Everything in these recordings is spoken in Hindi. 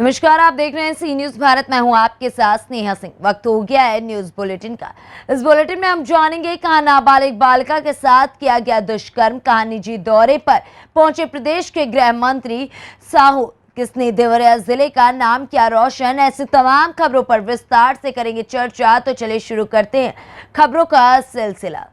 नमस्कार, आप देख रहे हैं सी न्यूज भारत। मैं हूं आपके साथ स्नेहा सिंह। वक्त हो गया है न्यूज बुलेटिन का। इस बुलेटिन में हम जानेंगे कहां नाबालिग बालिका के साथ किया गया दुष्कर्म, कहां निजी दौरे पर पहुंचे प्रदेश के गृह मंत्री साहू, किसने देवरिया जिले का नाम किया रोशन। ऐसी तमाम खबरों पर विस्तार से करेंगे चर्चा। तो चलिए शुरू करते हैं खबरों का सिलसिला।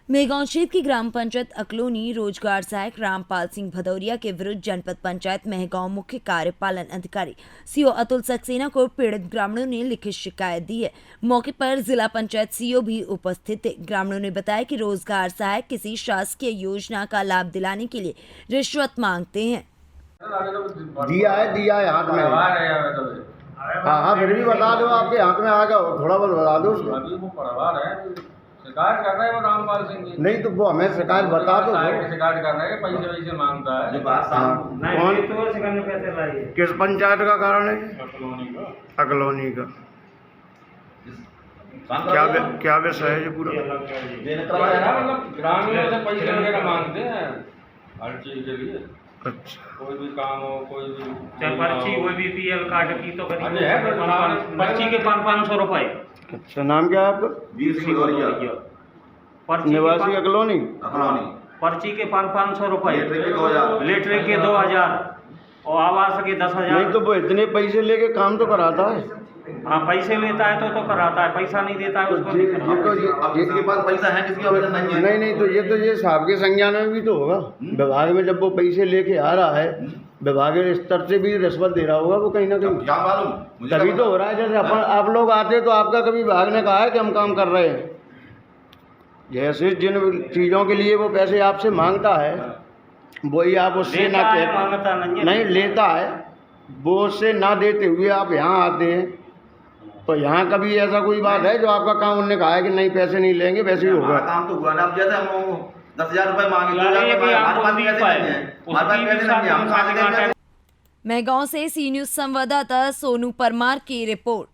मेहगांव क्षेत्र की ग्राम पंचायत अकलोनी रोजगार सहायक रामपाल सिंह भदौरिया के विरुद्ध जनपद पंचायत मेहगांव मुख्य कार्यपालन अधिकारी सीओ अतुल सक्सेना को पीड़ित ग्रामीणों ने लिखित शिकायत दी है। मौके पर जिला पंचायत सीओ भी उपस्थित थे। ग्रामीणों ने बताया कि रोजगार सहायक किसी शासकीय योजना का लाभ दिलाने के लिए रिश्वत मांगते हैं। दिया है हाथ में। हाँ, फिर भी बता दो, आपके हाथ में आ गया, थोड़ा बहुत बता दो उसको। शिकायत कर रहे हैं वो रामपाल सिंह जी। नहीं तो वो हमें शिकायत बता दो। शिकायत कर रहे हैं, पैसे वैसे मांगता है। कौन पैसे लाइए। किस पंचायत का कारण है? अकलोनी का। क्या विषय है ये पूरा? मतलब ग्रामीणों से पैसे वगैरह मांगते हैं हर चीज के लिए। अच्छा, कोई भी काम हो, कोई भी चाहे पर्ची कोई भी बीपीएल कार्ड की तो पर्ची के 500 रुपए। अच्छा, नाम क्या है आपका? वीर सिंह भदौरिया। निवासी अकलोनी। पर्ची के 500 रुपए, लेटर के 2000 और आवास के 10,000। नहीं तो वो इतने पैसे लेके काम तो कराता है। हाँ, पैसे लेता है तो कराता है, पैसा नहीं देता है उसको नहीं कराता। जिसके पास पैसा है किसकी आवेदन नहीं है। नहीं तो ये साहब के संज्ञान में भी तो होगा। विभाग में जब वो पैसे लेके आ रहा है, विभाग के स्तर से भी रिश्वत दे रहा होगा वो कहीं ना कहीं। क्या मालूम, तभी तो हो रहा है। जैसे आप लोग आते तो आपका कभी विभाग ने कहा है कि हम काम कर रहे हैं? जैसे जिन चीज़ों के लिए वो पैसे आपसे मांगता है वही आप उससे ना मांगता नहीं लेता है, वो उससे ना देते हुए आप यहाँ आते हैं। तो यहाँ कभी ऐसा कोई बात है जो आपका काम उन्होंने कहा है कि नहीं पैसे नहीं लेंगे? वैसे ही होगा। काम तो हुआ ना। अब जैसे हम 10,000 रुपए मांगे, मेहगांव से सी न्यूज संवाददाता सोनू परमार की रिपोर्ट।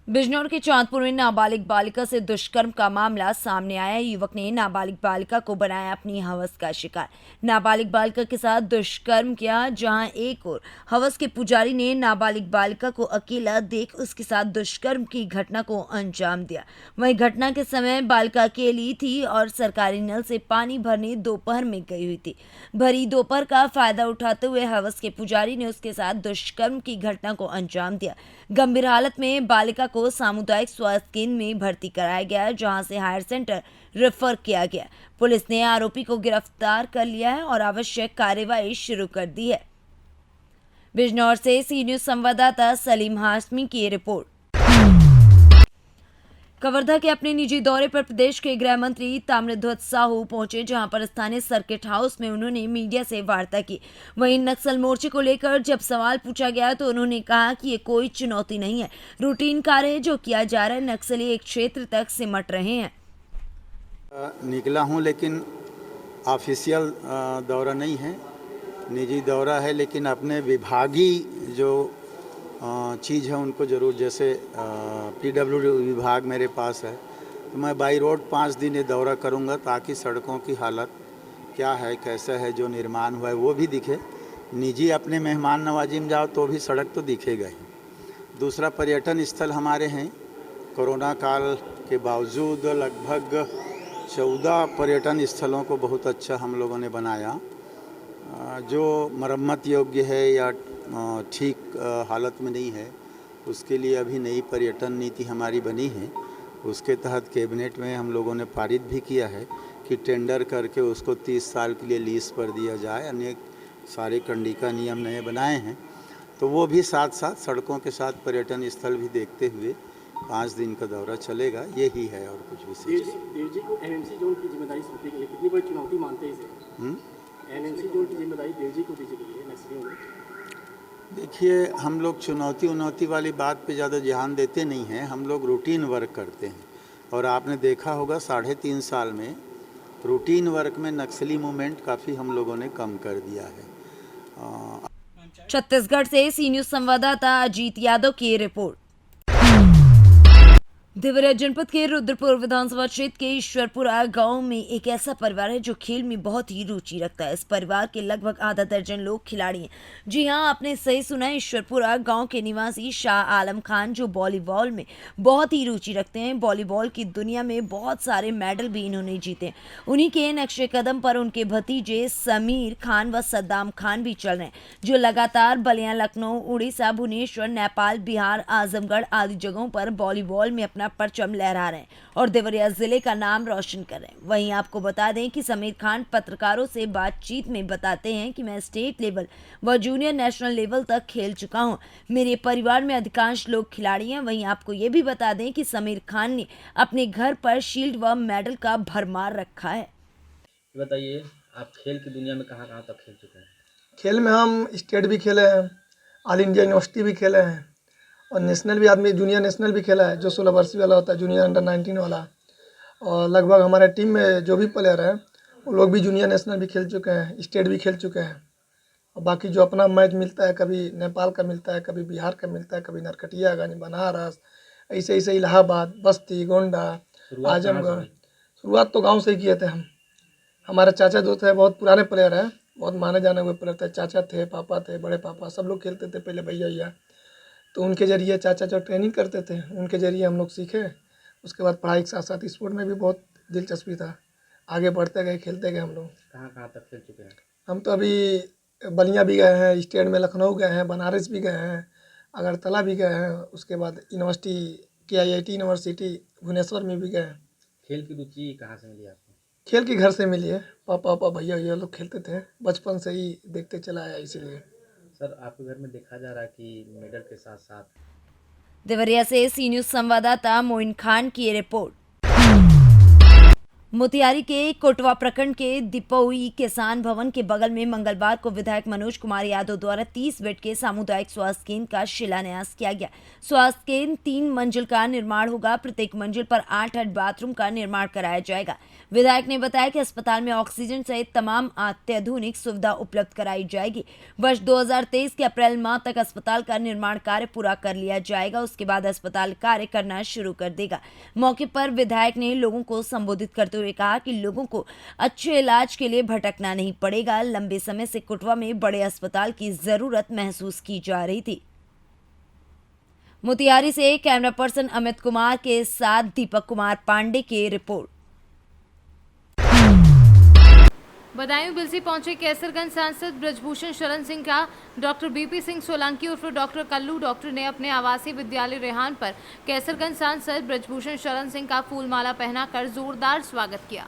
बिजनौर के चांदपुर में नाबालिग बालिका से दुष्कर्म का मामला सामने आया। युवक ने नाबालिग बालिका को बनाया अपनी हवस का शिकार। नाबालिग बालिका के साथ दुष्कर्म किया। जहां एक और हवस के पुजारी ने नाबालिग बालिका को अकेला देख उसके साथ दुष्कर्म की घटना को अंजाम दिया। वहीं घटना के समय बालिका अकेली थी और सरकारी नल से पानी भरने दोपहर में गई हुई थी। भरी दोपहर का फायदा उठाते हुए हवस के पुजारी ने उसके साथ दुष्कर्म की घटना को अंजाम दिया। गंभीर हालत में बालिका को सामुदायिक स्वास्थ्य केंद्र में भर्ती कराया गया, जहां से हायर सेंटर रेफर किया गया। पुलिस ने आरोपी को गिरफ्तार कर लिया है और आवश्यक कार्रवाई शुरू कर दी है। बिजनौर से सी न्यूज संवाददाता सलीम हाशमी की रिपोर्ट। कवर्धा के अपने निजी दौरे पर प्रदेश के गृह मंत्री ताम्रध्वज साहू पहुंचे, जहां पर स्थानीय सर्किट हाउस में उन्होंने मीडिया से वार्ता की। वहीं नक्सल मोर्चे को लेकर जब सवाल पूछा गया तो उन्होंने कहा कि ये कोई चुनौती नहीं है, रूटीन कार्य है जो किया जा रहा है। नक्सली एक क्षेत्र तक सिमट रहे हैं। निकला हूं, लेकिन ऑफिशियल दौरा नहीं है, निजी दौरा है। लेकिन अपने विभागीय जो चीज़ है उनको ज़रूर, जैसे PWD विभाग मेरे पास है तो मैं बाई रोड 5 दिन ये दौरा करूंगा ताकि सड़कों की हालत क्या है, कैसा है, जो निर्माण हुआ है वो भी दिखे। निजी अपने मेहमान नवाजी में जाओ तो भी सड़क तो दिखेगा ही। दूसरा, पर्यटन स्थल हमारे हैं। कोरोना काल के बावजूद लगभग 14 पर्यटन स्थलों को बहुत अच्छा हम लोगों ने बनाया। जो मरम्मत योग्य है या ठीक हालत में नहीं है उसके लिए अभी नई पर्यटन नीति हमारी बनी है। उसके तहत कैबिनेट में हम लोगों ने पारित भी किया है कि टेंडर करके उसको 30 साल के लिए लीज पर दिया जाए। अनेक सारे कंडिका नियम नए बनाए हैं, तो वो भी साथ साथ सड़कों के साथ पर्यटन स्थल भी देखते हुए 5 दिन का दौरा चलेगा। यही है और कुछ विशेष। देव जी को एनएमसी जोन की जिम्मेदारी सौंपने के लिए कितनी बड़ी चुनौती मानते हैं इसे? एनएमसी जोन की जिम्मेदारी देव जी को दीजिए के लिए नक्सलियों में। देखिए, हम लोग चुनौती वाली बात पे ज़्यादा ध्यान देते नहीं हैं। हम लोग रूटीन वर्क करते हैं और आपने देखा होगा 3.5 साल में रूटीन वर्क में नक्सली मूवमेंट काफ़ी हम लोगों ने कम कर दिया है। छत्तीसगढ़ से सी न्यूज संवाददाता अजीत यादव की रिपोर्ट। देवरिया जनपद के रुद्रपुर विधानसभा क्षेत्र के ईश्वरपुरा गांव में एक ऐसा परिवार है जो खेल में बहुत ही रुचि रखता है। इस परिवार के लगभग आधा दर्जन लोग खिलाड़ी हैं। जी हां, आपने सही सुना, ईश्वरपुरा गांव के निवासी शाह आलम खान जो वॉलीबॉल में बहुत ही रुचि रखते हैं। वॉलीबॉल की दुनिया में बहुत सारे मेडल भी इन्होंने जीते। उन्हीं के नक्शे कदम पर उनके भतीजे समीर खान व सद्दाम खान भी चल रहे हैं, जो लगातार बलिया, लखनऊ, उड़ीसा, भुवनेश्वर, नेपाल, बिहार, आजमगढ़ आदि जगहों पर वॉलीबॉल में अपना परचम लहरा रहे हैं और देवरिया जिले का नाम रोशन कर रहे हैं। वहीं आपको बता दें कि समीर खान पत्रकारों से बातचीत में बताते हैं कि मैं स्टेट लेवल व जूनियर नेशनल लेवल तक खेल चुका हूं। मेरे परिवार में अधिकांश लोग खिलाड़ी हैं। वहीं आपको ये भी बता दें कि समीर खान ने अपने घर पर शील्ड व मेडल का भरमार रखा है। बताइए, आप खेल की दुनिया में कहाँ कहाँ तक खेल चुके हैं? खेल में हम स्टेट भी खेले हैं, ऑल इंडिया यूनिवर्सिटी भी खेले हैं और नेशनल भी, आदमी जूनियर नेशनल भी खेला है, जो 16 वर्षीय वाला होता है, जूनियर अंडर 19 वाला। और लगभग हमारे टीम में जो भी प्लेयर हैं वो लोग भी जूनियर नेशनल भी खेल चुके हैं, स्टेट भी खेल चुके हैं। और बाकी जो अपना मैच मिलता है, कभी नेपाल का मिलता है, कभी बिहार का मिलता है, कभी नरकटियागंज, बनारस, ऐसे ऐसे इलाहाबाद, बस्ती, गोंडा, आजमगढ़। शुरुआत तो गाँव से ही किए थे हम। हमारे चाचा जो थे बहुत पुराने प्लेयर हैं, बहुत माने जाने हुए प्लेयर थे। चाचा थे, पापा थे, बड़े पापा, सब लोग खेलते थे पहले, भैया। तो उनके ज़रिए चाचा जो ट्रेनिंग करते थे, उनके ज़रिए हम लोग सीखे। उसके बाद पढ़ाई के साथ साथ स्पोर्ट में भी बहुत दिलचस्पी था। आगे बढ़ते गए, खेलते गए हम लोग। कहाँ कहाँ तक खेल चुके हैं? हम तो अभी बलिया भी गए हैं, स्टेट में लखनऊ गए हैं, बनारस भी गए हैं, अगरतला भी गए हैं। उसके बाद यूनिवर्सिटी KIIT यूनिवर्सिटी भुवनेश्वर में भी गए हैं। खेल की रुचि कहाँ से मिली आपको? खेल की घर से मिली है। पापा भैया लोग खेलते थे, बचपन से ही देखते चला आया, इसीलिए। सर, आपके घर में देखा जा रहा है कि मेडल के साथ साथ। देवरिया से सी न्यूज संवाददाता मोइन खान की ये रिपोर्ट। मोतिहारी के कोटवा प्रखंड के दीपौई किसान भवन के बगल में मंगलवार को विधायक मनोज कुमार यादव द्वारा 30 बेड के सामुदायिक स्वास्थ्य केंद्र का शिलान्यास किया गया। स्वास्थ्य केंद्र 3 मंजिल का निर्माण होगा। प्रत्येक मंजिल पर 8 बाथरूम का निर्माण कराया जाएगा। विधायक ने बताया कि अस्पताल में ऑक्सीजन सहित तमाम अत्याधुनिक सुविधा उपलब्ध कराई जाएगी। वर्ष 2023 के अप्रैल माह तक अस्पताल का निर्माण कार्य पूरा कर लिया जाएगा। उसके बाद अस्पताल कार्य करना शुरू कर देगा। मौके पर विधायक ने लोगों को संबोधित करते हुए कहा कि लोगों को अच्छे इलाज के लिए भटकना नहीं पड़ेगा। लंबे समय से कोटवा में बड़े अस्पताल की जरूरत महसूस की जा रही थी। मोतिहारी से कैमरा पर्सन अमित कुमार के साथ दीपक कुमार पांडे की रिपोर्ट। बदायूं बिलसी पहुंचे कैसरगंज सांसद ब्रजभूषण शरण सिंह का डॉक्टर BP सिंह सोलंकी उर्फ डॉक्टर कल्लू डॉक्टर ने अपने आवासीय विद्यालय रेहान पर कैसरगंज सांसद ब्रजभूषण शरण सिंह का फूलमाला पहनाकर जोरदार स्वागत किया।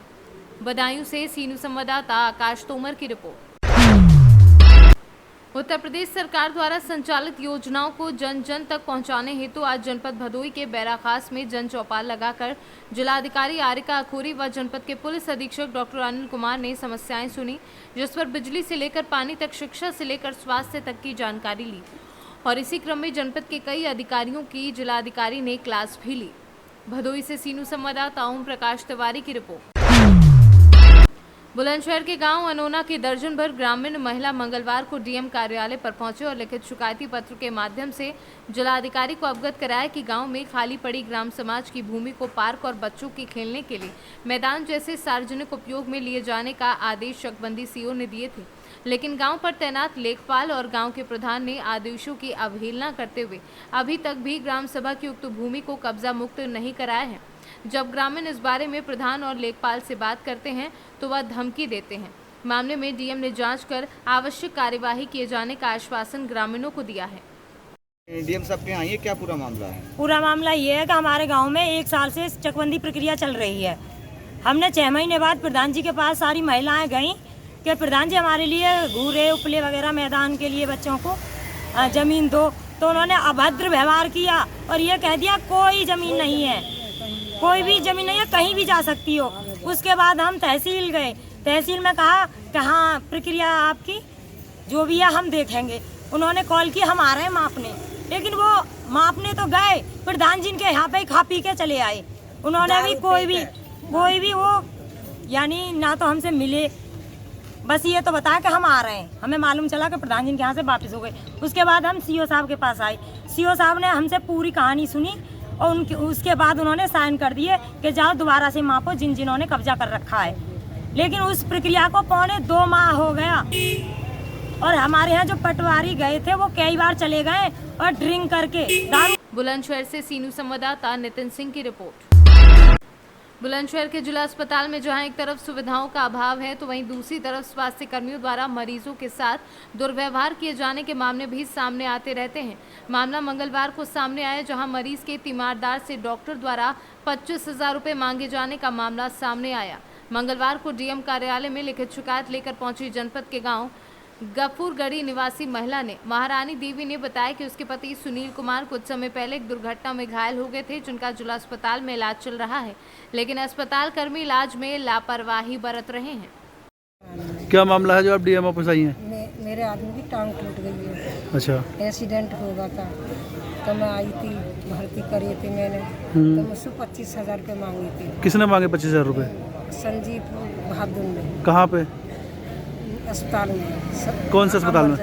बदायूं से सी न्यूज संवाददाता आकाश तोमर की रिपोर्ट। उत्तर प्रदेश सरकार द्वारा संचालित योजनाओं को जन जन तक पहुंचाने हेतु आज जनपद भदोई के बैराखास में जन चौपाल लगाकर जिलाधिकारी आरिका अखूरी व जनपद के पुलिस अधीक्षक डॉक्टर अनिल कुमार ने समस्याएं सुनी, जिस पर बिजली से लेकर पानी तक, शिक्षा से लेकर स्वास्थ्य तक की जानकारी ली और इसी क्रम में जनपद के कई अधिकारियों की जिलाधिकारी ने क्लास भी ली। भदोई से सी न्यूज संवाददाता ओम प्रकाश तिवारी की रिपोर्ट। बुलंदशहर के गांव अनोना के दर्जन भर ग्रामीण महिला मंगलवार को DM कार्यालय पर पहुंचे और लिखित शिकायती पत्र के माध्यम से जिलाधिकारी को अवगत कराया कि गांव में खाली पड़ी ग्राम समाज की भूमि को पार्क और बच्चों के खेलने के लिए मैदान जैसे सार्वजनिक उपयोग में लिए जाने का आदेश चकबंदी CO ने दिए थे, लेकिन गांव पर तैनात लेखपाल और गांव के प्रधान ने आदेशों की अवहेलना करते हुए अभी तक भी ग्राम सभा की उक्त भूमि को कब्जा मुक्त नहीं कराया है। जब ग्रामीण इस बारे में प्रधान और लेखपाल से बात करते हैं तो वह धमकी देते हैं। मामले में DM ने जांच कर आवश्यक कार्यवाही किए जाने का आश्वासन ग्रामीणों को दिया है। DM साहब के यहाँ ये क्या पूरा मामला है? पूरा मामला ये है कि हमारे गांव में 1 साल से चकबंदी प्रक्रिया चल रही है। हमने 6 महीने बाद प्रधान जी के पास सारी महिलाएं गईं कि प्रधान जी हमारे लिए घूरे उपले वगैरह मैदान के लिए बच्चों को जमीन दो, तो उन्होंने अभद्र व्यवहार किया और ये कह दिया कोई जमीन नहीं है, कोई भी जमीन नहीं है, कहीं भी जा सकती हो। उसके बाद हम तहसील गए, तहसील में कहा कि हाँ प्रक्रिया आपकी जो भी है हम देखेंगे। उन्होंने कॉल की, हम आ रहे हैं मापने, लेकिन वो मापने तो गए, प्रधान जी के यहाँ पे खा पी के चले आए। उन्होंने भी कोई भी वो यानी ना तो हमसे मिले, बस ये तो बताया कि हम आ रहे हैं। हमें मालूम चला कि प्रधान जी के यहाँ से वापस हो गए। उसके बाद हम CO साहब के पास आए। CO साहब ने हमसे पूरी कहानी सुनी और उनके उसके बाद उन्होंने साइन कर दिए कि जाओ दोबारा से मापो जिन्होंने कब्जा कर रखा है। लेकिन उस प्रक्रिया को 2.25 माह हो गया और हमारे यहाँ जो पटवारी गए थे वो कई बार चले गए और ड्रिंक करके दारू। बुलंदशहर से सीनू संवाददाता नितिन सिंह की रिपोर्ट। बुलंदशहर के जिला अस्पताल में जहां एक तरफ सुविधाओं का अभाव है तो वहीं दूसरी तरफ स्वास्थ्य कर्मियों द्वारा मरीजों के साथ दुर्व्यवहार किए जाने के मामले भी सामने आते रहते हैं। मामला मंगलवार को सामने आया जहां मरीज के तीमारदार से डॉक्टर द्वारा 25,000 रुपये मांगे जाने का मामला सामने आया। मंगलवार को डीएम कार्यालय में लिखित शिकायत लेकर पहुंची जनपद के गाँव गफूरगढ़ी निवासी महिला ने महारानी देवी ने बताया कि उसके पति सुनील कुमार कुछ समय पहले एक दुर्घटना में घायल हो गए थे जिनका जिला अस्पताल में इलाज चल रहा है, लेकिन अस्पताल कर्मी इलाज में लापरवाही बरत रहे हैं। क्या मामला है जो आप डीएम ऑफिस आई हैं? मेरे आदमी की टांग टूट गई है। अच्छा। एक्सीडेंट हो गया था तो मैं आई थी, भर्ती करी थी मैंने, तो मुझसे 25,000 रुपये मांगी थी। किसने मांगे 25,000 रुपये? संजीव बहादुर ने। कहाँ पे? अस्पताल में। कौन से अस्पताल में?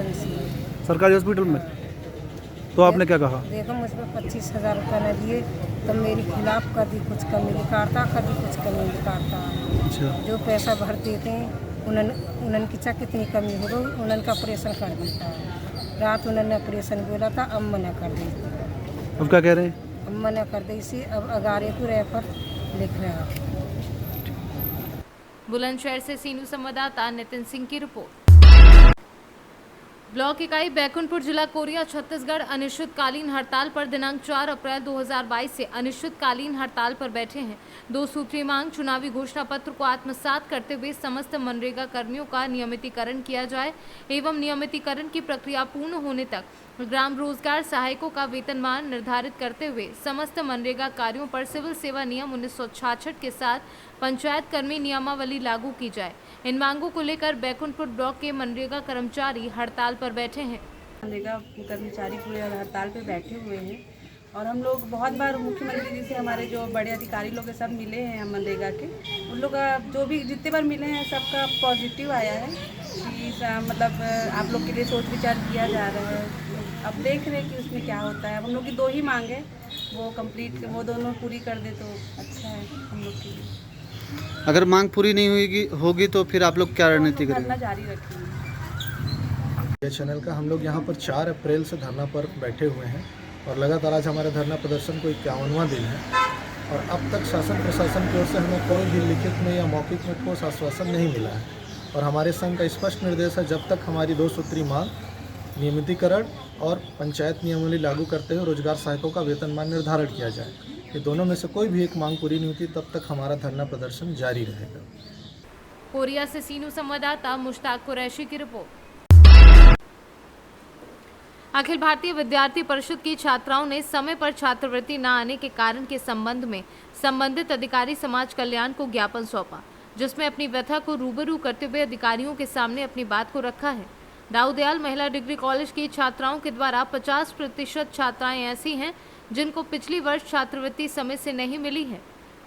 सरकारी हॉस्पिटल में। तो आपने क्या कहा? देखो मुझ पर 25,000 रुपये न दिए तो मेरी खिलाफ कभी कुछ कमी निकालता, कभी कुछ कमी निकालता। अच्छा। जो पैसा भरते थे उन्होंने किचा कितनी कमी हो गई, उन्होंने ऑपरेशन कर देता। रात उन्होंने ऑपरेशन बोला था, अब मना कर दी। अब क्या कह रहे हैं? अब मना कर दी सी, अब अगारे को रेफर लिख रहा है। बुलंदशहर से सीनू संवाददाता नितिन सिंह की रिपोर्ट। ब्लॉक इकाई बैकुंठपुर जिला कोरिया छत्तीसगढ़ अनिश्चितकालीन हड़ताल पर दिनांक 4 अप्रैल 2022 से अनिश्चितकालीन हड़ताल पर बैठे हैं। 2 सूत्रीय मांग चुनावी घोषणा पत्र को आत्मसात करते हुए समस्त मनरेगा कर्मियों का नियमितीकरण किया जाए एवं नियमितीकरण की प्रक्रिया पूर्ण होने तक ग्राम रोजगार सहायकों का वेतनमान निर्धारित करते हुए समस्त मनरेगा कार्यों पर सिविल सेवा नियम 1966 के साथ पंचायत कर्मी नियमावली लागू की जाए। इन मांगों को लेकर बैकुंठपुर ब्लॉक के मनरेगा कर्मचारी हड़ताल पर बैठे हैं। मनरेगा कर्मचारी पूरे हड़ताल पर बैठे हुए हैं और हम लोग बहुत बार मुख्यमंत्री जी से हमारे जो बड़े अधिकारी लोग सब मिले हैं मनरेगा के, उन लोग का जो भी जितने बार मिले हैं सबका पॉजिटिव आया है कि मतलब आप लोग के लिए सोच विचार किया जा रहा है। अब देख रहे हैं कि उसमें क्या होता है। हम लोग की 2 ही मांग है, वो कंप्लीट वो दोनों पूरी कर दे तो अच्छा है हम लोग के लिए। अगर मांग पूरी नहीं होगी तो फिर आप लोग क्या रणनीति करेंगे? धरना जारी रखेंगे। चैनल का हम लोग यहाँ पर 4 अप्रैल से धरना पर बैठे हुए हैं और लगातार आज हमारे धरना प्रदर्शन को 51वां दिन है और अब तक शासन प्रशासन की ओर से हमें कोई भी लिखित में या मौखिक में ठोस आश्वासन नहीं मिला है और हमारे संघ का स्पष्ट निर्देश है जब तक हमारी 2 सूत्री मांग नियमितीकरण और पंचायत नियमावली लागू करते हुए रोजगार सहायकों का वेतनमान निर्धारण किया जाए, ये दोनों में से कोई भी एक मांग पूरी नहीं होती तब तक हमारा धरना प्रदर्शन जारी रहेगा। कोरिया से सीनू संवाददाता मुश्ताक कुरैशी की रिपोर्ट। अखिल भारतीय विद्यार्थी परिषद की छात्राओं ने समय पर छात्रवृत्ति न आने के कारण के संबंध में संबंधित अधिकारी समाज कल्याण को ज्ञापन सौंपा, जिसमें अपनी व्यथा को रूबरू करते हुए अधिकारियों के सामने अपनी बात को रखा है। दाऊदयाल महिला डिग्री कॉलेज की छात्राओं के द्वारा 50% छात्राएं ऐसी हैं जिनको पिछली वर्ष छात्रवृत्ति समय से नहीं मिली है,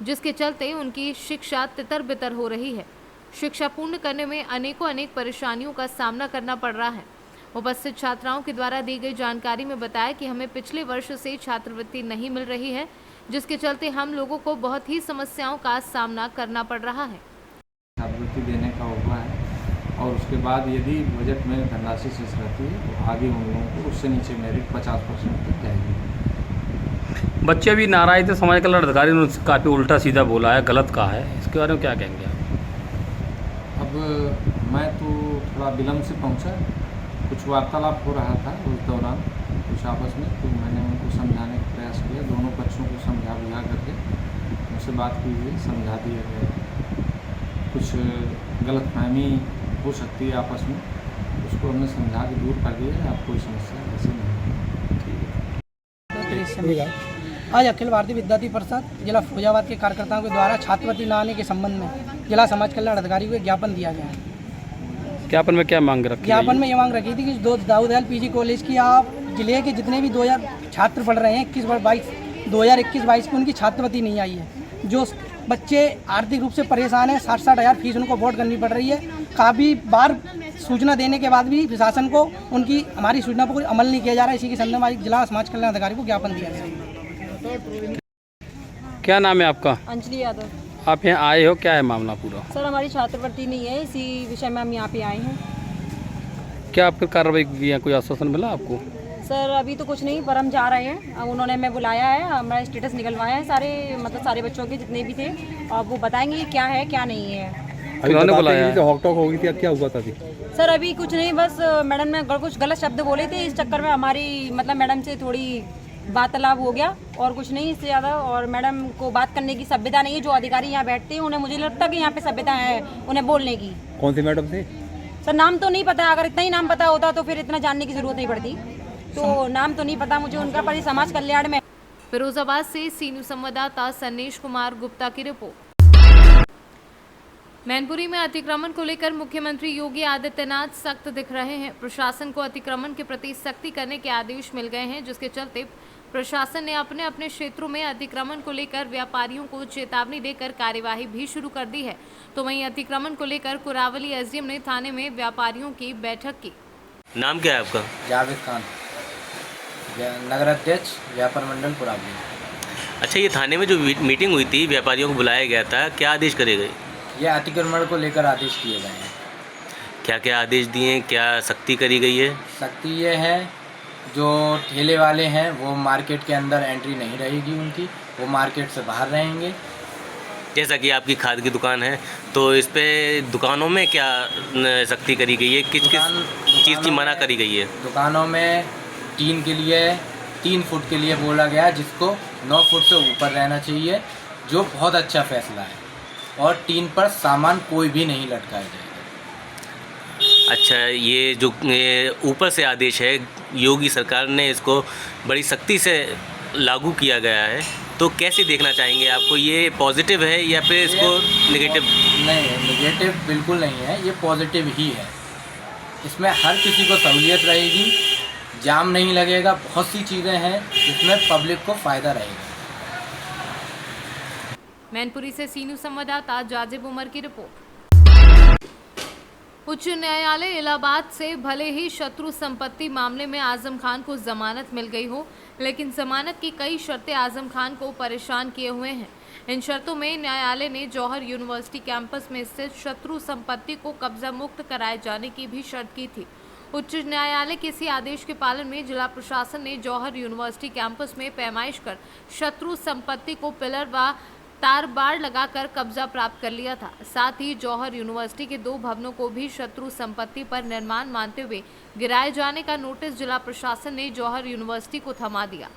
जिसके चलते उनकी शिक्षा तितर बितर हो रही है। शिक्षा पूर्ण करने में अनेक परेशानियों का सामना करना पड़ रहा है। उपस्थित छात्राओं के द्वारा दी गई जानकारी में बताया कि हमें पिछले वर्ष से छात्रवृत्ति नहीं मिल रही है, जिसके चलते हम लोगों को बहुत ही समस्याओं का सामना करना पड़ रहा है। छात्रवृत्ति देने का हुआ है और उसके बाद यदि बजट में धनराशि शेष रहती है तो आगे उन लोगों को उससे नीचे मेरिट 50% तक जाएगी। बच्चे अभी नाराज थे, समाज कल्याण अधिकारी ने काफ़ी उल्टा सीधा बोला है, गलत कहा है, इसके बारे में क्या कहेंगे आप? अब मैं तो थोड़ा विलम्ब से पहुंचा, कुछ वार्तालाप हो रहा था उस दौरान कुछ आपस में, तो मैंने उनको समझाने का प्रयास किया। दोनों पक्षों को समझा बुझा करके उनसे बात की गई, समझा दिया गया। कुछ गलतफहमी हो सकती है आपस में, उसको हमने समझा के दूर कर दिया। आप कोई समस्या ऐसी नहीं है। आज अखिल भारतीय विद्यार्थी परिषद जिला फिरोजाबाद के कार्यकर्ताओं के द्वारा छात्रवृत्ति न आने के संबंध में जिला समाज कल्याण अधिकारी को ज्ञापन दिया गया है। ज्ञापन में क्या मांग रखी? ज्ञापन में ये मांग रखी थी कि दाऊदयाल पीजी कॉलेज की आप जिले के जितने भी 2000 छात्र पढ़ रहे हैं 2021-22 की उनकी छात्रवृत्ति नहीं आई है। जो बच्चे आर्थिक रूप से परेशान हैं, 60-60 हज़ार फीस उनको अफोर्ड करनी पड़ रही है। काफ़ी बार सूचना देने के बाद भी प्रशासन को हमारी सूचना पर कोई अमल नहीं किया जा रहा है। इसी के संदर्भ में जिला समाज कल्याण अधिकारी को ज्ञापन दिया गया। क्या नाम है आपका? अंजलि यादव। आप यहाँ आए हो, क्या है मामला पूरा? सर हमारी छात्रवृत्ति नहीं है, इसी विषय में हम यहाँ पे आए हैं। क्या फिर कार्रवाई की है? कोई आश्वासन मिला आपको? सर अभी तो कुछ नहीं, पर हम जा रहे हैं। अब उन्होंने हमें बुलाया है, हमारा स्टेटस निकलवाया है सारे, मतलब सारे बच्चों के जितने भी थे, और वो बताएंगे क्या है क्या नहीं है। उन्होंने बुलाया है? हॉक टॉक होगी थी, क्या हुआ था? सर अभी कुछ नहीं, बस मैडम ने कुछ गलत शब्द बोले थे, इस चक्कर में हमारी मतलब मैडम से थोड़ी वार्तालाप हो गया, और कुछ नहीं इससे ज़्यादा। और मैडम को बात करने की सभ्यता नहीं है, जो अधिकारी यहाँ बैठते हैं उन्हें, मुझे लगता है कि यहाँ पे सभ्यता है उन्हें बोलने की। कौन सी मैडम थे? सर नाम तो नहीं पता, अगर इतना ही नाम पता होता तो फिर इतना जानने की जरूरत नहीं पड़ती, तो नाम तो नहीं पता मुझे उनका, पर समाज कल्याण में। फिरोजाबाद से सीनू संवाददाता सन्नेश कुमार गुप्ता की रिपोर्ट। मैनपुरी में अतिक्रमण को लेकर मुख्यमंत्री योगी आदित्यनाथ सख्त दिख रहे हैं। प्रशासन को अतिक्रमण के प्रति सख्ती करने के आदेश मिल गए हैं, जिसके चलते प्रशासन ने अपने अपने क्षेत्रों में अतिक्रमण को लेकर व्यापारियों को चेतावनी देकर कार्यवाही भी शुरू कर दी है। तो वहीं अतिक्रमण को लेकर कुरावली एसडीएम ने थाने में व्यापारियों की बैठक की। नाम क्या है आपका? जावेद खान, नगर अध्यक्ष व्यापार मंडल कुरावली। अच्छा, ये थाने में जो मीटिंग हुई थी, व्यापारियों को बुलाया गया था, क्या आदेश करे गए? ये अतिक्रमण को लेकर आदेश किए गए हैं। क्या क्या आदेश दिए, क्या सख्ती करी गई है? सख्ती ये है, जो ठेले वाले हैं वो मार्केट के अंदर एंट्री नहीं रहेगी उनकी, वो मार्केट से बाहर रहेंगे। जैसा कि आपकी खाद की दुकान है, तो इस पे दुकानों में क्या सख्ती करी गई है? किस चीज़ की मना करी गई है? दुकानों में 3 फुट के लिए बोला गया, जिसको 9 फुट से ऊपर रहना चाहिए, जो बहुत अच्छा फैसला है। और 3 पर सामान कोई भी नहीं लटकाया जाएगा। अच्छा, ये जो ऊपर से आदेश है, योगी सरकार ने इसको बड़ी सख्ती से लागू किया गया है, तो कैसे देखना चाहेंगे आपको? ये पॉजिटिव है या फिर इसको नेगेटिव? नहीं, नेगेटिव बिल्कुल नहीं है, ये पॉजिटिव ही है। इसमें हर किसी को सहूलियत रहेगी, जाम नहीं लगेगा, बहुत सी चीज़ें हैं जिसमें पब्लिक को फ़ायदा रहेगा। मैनपुरी से सीनू संवाददाता जाजिब उमर की रिपोर्ट। उच्च न्यायालय इलाहाबाद से भले ही शत्रु संपत्ति मामले में आजम खान को जमानत मिल गई हो, लेकिन जमानत की कई शर्तें आजम खान को परेशान किए हुए हैं। इन शर्तों में न्यायालय ने जौहर यूनिवर्सिटी कैंपस में स्थित शत्रु संपत्ति को कब्जा मुक्त कराए जाने की भी शर्त की थी। उच्च न्यायालय के इसी आदेश के पालन में जिला प्रशासन ने जौहर यूनिवर्सिटी कैंपस में पैमाइश कर शत्रु संपत्ति को पिलर व तार बाड़ लगाकर कब्जा प्राप्त कर लिया था। साथ ही जौहर यूनिवर्सिटी के 2 भवनों को भी शत्रु संपत्ति पर निर्माण मानते हुए गिराए जाने का नोटिस जिला प्रशासन ने जौहर यूनिवर्सिटी को थमा दिया।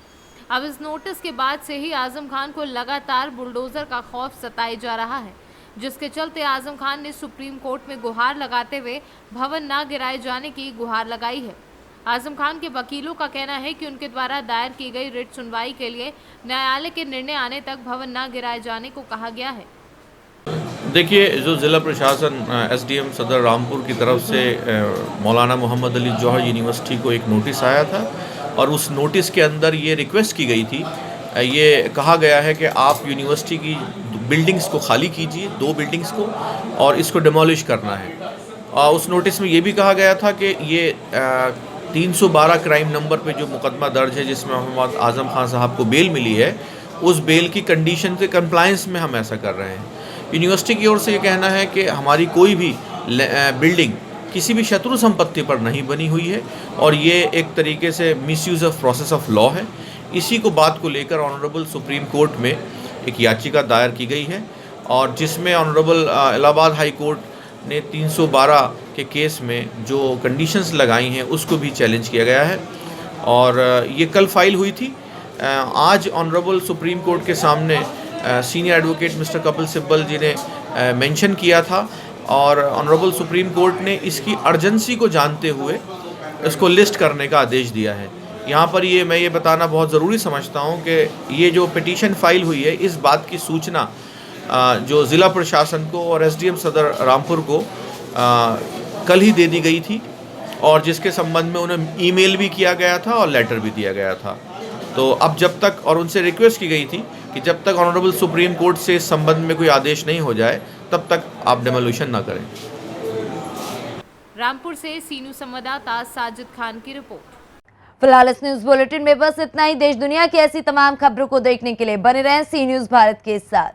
अब इस नोटिस के बाद से ही आजम खान को लगातार बुलडोजर का खौफ सताए जा रहा है, जिसके चलते आजम खान ने सुप्रीम कोर्ट में गुहार लगाते हुए भवन न गिराए जाने की गुहार लगाई है। आजम खान के वकीलों का कहना है कि उनके द्वारा दायर की गई रिट सुनवाई के लिए न्यायालय के निर्णय आने तक भवन न गिराए जाने को कहा गया है। देखिए, जो ज़िला प्रशासन एसडीएम सदर रामपुर की तरफ से मौलाना मोहम्मद अली जौहर यूनिवर्सिटी को एक नोटिस आया था, और उस नोटिस के अंदर ये रिक्वेस्ट की गई थी, ये कहा गया है कि आप यूनिवर्सिटी की बिल्डिंग्स को खाली कीजिए, 2 बिल्डिंग्स को, और इसको डिमोलिश करना है। उस नोटिस में ये भी कहा गया था कि ये 312 क्राइम नंबर पे जो मुकदमा दर्ज है, जिसमें मोहम्मद आजम खान साहब को बेल मिली है, उस बेल की कंडीशन के कंप्लायंस में हम ऐसा कर रहे हैं। यूनिवर्सिटी की ओर से ये कहना है कि हमारी कोई भी बिल्डिंग किसी भी शत्रु संपत्ति पर नहीं बनी हुई है, और ये एक तरीके से misuse of process of law है। इसी को बात को लेकर ऑनरेबल सुप्रीम कोर्ट में एक याचिका दायर की गई है, और जिसमें ऑनरेबल इलाहाबाद हाई कोर्ट ने 312 के केस में जो कंडीशंस लगाई हैं उसको भी चैलेंज किया गया है, और ये कल फाइल हुई थी। आज ऑनरेबल सुप्रीम कोर्ट के सामने senior advocate mister Kapil Sibal ji ने मेंशन किया था, और ऑनरेबल सुप्रीम कोर्ट ने इसकी अर्जेंसी को जानते हुए इसको लिस्ट करने का आदेश दिया है। यहाँ पर मैं ये बताना बहुत ज़रूरी समझता हूँ कि ये जो पिटीशन फाइल हुई है, इस बात की सूचना जो ज़िला प्रशासन को और एसडीएम सदर रामपुर को कल ही दे दी गई थी, और जिसके संबंध में उन्हें ईमेल भी किया गया था और लेटर भी दिया गया था। तो अब जब तक, और उनसे रिक्वेस्ट की गई थी कि जब तक ऑनरेबल सुप्रीम कोर्ट से इस संबंध में कोई आदेश नहीं हो जाए, तब तक आप डेमोलिशन ना करें। रामपुर से सीनू संवाददाता साजिद खान की रिपोर्ट। फिलहाल इस न्यूज बुलेटिन में बस इतना ही। देश दुनिया की ऐसी तमाम खबरों को देखने के लिए बने रहें सी न्यूज भारत के साथ।